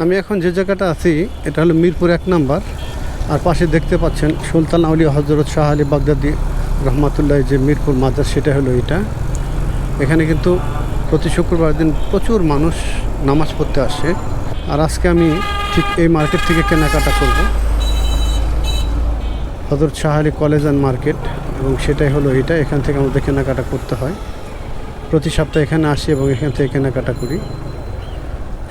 আমি এখন যে জায়গাটা আছি এটা হলো মিরপুর 1 নম্বর। আর পাশে দেখতে পাচ্ছেন সুলতান আউলিয়া হজরত শাহ আলী বাগদাদি রহমাতুল্লাহ যে মিরপুর মাজার, সেটা হলো এটা। এখানে কিন্তু প্রতি শুক্রবার দিন প্রচুর মানুষ নামাজ পড়তে আসে। আর আজকে আমি ঠিক এই মার্কেট থেকে কেনাকাটা করব, হজরত Shah Ali college and market, এবং সেটাই হলো এটা। এখান থেকে আমাদের কেনাকাটা করতে হয়। প্রতি সপ্তাহে এখানে আসি এবং এখান থেকে কেনাকাটা করি।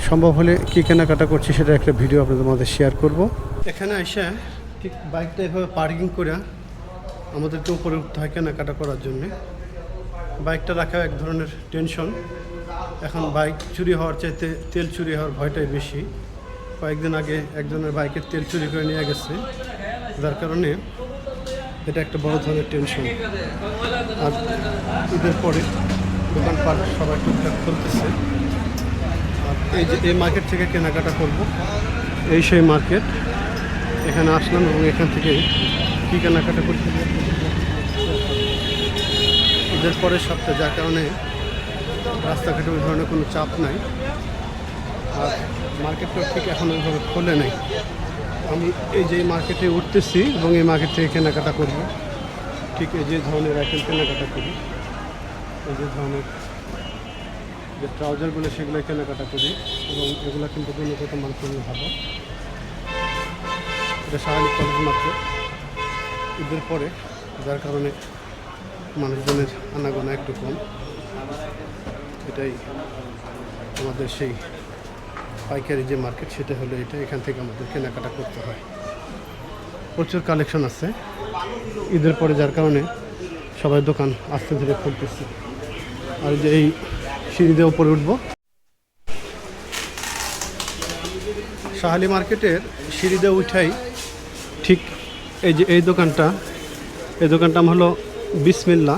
সম্ভব হলে কী কেনাকাটা করছি সেটা একটা ভিডিও আপনাদের মধ্যে শেয়ার করব। এখানে এসে ঠিক বাইকটা এভাবে পার্কিং করে আমাদেরকে উপরে উঠতে হয় কেনাকাটা করার জন্যে। বাইকটা রাখা এক ধরনের টেনশন। এখন বাইক চুরি হওয়ার চাইতে তেল চুরি হওয়ার ভয়টাই বেশি। কয়েকদিন আগে একজনের বাইকের তেল চুরি করে নিয়ে গেছে, যার কারণে এটা একটা বড় ধরনের টেনশন। আর ঈদের পরে দোকানপাট সবাই টুকটাক খুলতেছে। আর এই যে এই মার্কেট থেকে কেনাকাটা করব, এই সেই মার্কেট। এখানে আসলাম এবং এখান থেকে কী কেনাকাটা করতে ঈদের পরের সপ্তাহে, যার কারণে রাস্তাঘাটে ওই ধরনের কোনো চাপ নাই। আর মার্কেটটা ঠিক এখন ওইভাবে খোলে নাই। আমি এই যে মার্কেটে উঠতেছি এবং এই মার্কেট থেকে কেনাকাটা করব। ঠিক এই যে ধরনের আইটেম কেনাকাটা করি, এই যে ধরনের যে ট্রাউজারগুলো সেগুলো কেনাকাটা করি, এবং এগুলো কিন্তু গুণগত মান খুবই ভালো। এটা শাহ আলী কলেজ মার্কেট। ঈদের পরে, যার কারণে মানুষজনের আনাগোনা একটু কম। এটাই আমাদের সেই পাইকারি যে মার্কেট, সেটা হলো এটা। এখান থেকে আমাদের কেনাকাটা করতে হয়। প্রচুর কালেকশন আছে ঈদের পরে, যার কারণে সবাই দোকান আস্তে ধীরে খুলতেছে। আর যে এই সিঁড়ি দিয়ে উপরে উঠবো, শাহ আলী মার্কেটের সিঁড়ি দিয়ে উঠাই ঠিক এই যে এই দোকানটা হলো বিসমিল্লাহ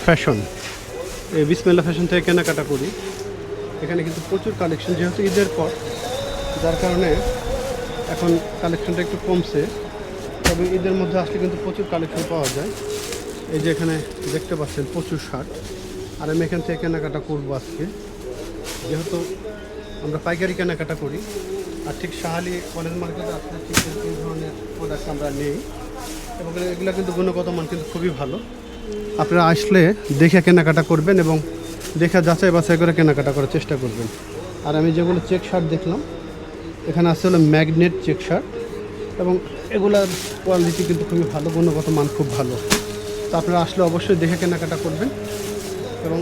ফ্যাশন। এই বিসমিল্লাহ ফ্যাশন থেকে কেনাকাটা করি। এখানে কিন্তু প্রচুর কালেকশন, যেহেতু ঈদের পর, যার কারণে এখন কালেকশনটা একটু কমছে। তবে ঈদের মধ্যে আসলে কিন্তু প্রচুর কালেকশন পাওয়া যায়। এই যে এখানে দেখতে পাচ্ছেন প্রচুর শার্ট। আর আমি এখান থেকে কেনাকাটা করবো আজকে, যেহেতু আমরা পাইকারি কেনাকাটা করি। আর ঠিক শাহ আলী কলেজ মার্কেটে আসলে ঠিক এই ধরনের প্রোডাক্ট আমরা নিই, এবং এগুলো কিন্তু গুণগত মান কিন্তু খুবই ভালো। আপনারা আসলে দেখে কেনাকাটা করবেন এবং দেখে যাচাই বাছাই করে কেনাকাটা করার চেষ্টা করবেন। আর আমি যেগুলো চেক শার্ট দেখলাম, এখানে আছে হলো ম্যাগনেট চেক শার্ট, এবং এগুলার কোয়ালিটি কিন্তু খুবই ভালো, গুণগত মান খুব ভালো। তো আপনারা আসলে অবশ্যই দেখে কেনাকাটা করবেন এবং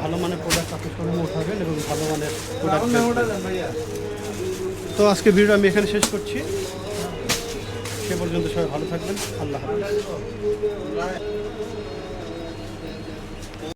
ভালো মানের প্রোডাক্ট আপনি শোরুমে উঠাবেন এবং ভালো মানের প্রোডাক্ট। তো আজকে ভিডিও আমি এখানে শেষ করছি। সে পর্যন্ত সবাই ভালো থাকবেন। আল্লাহ হাফেজ।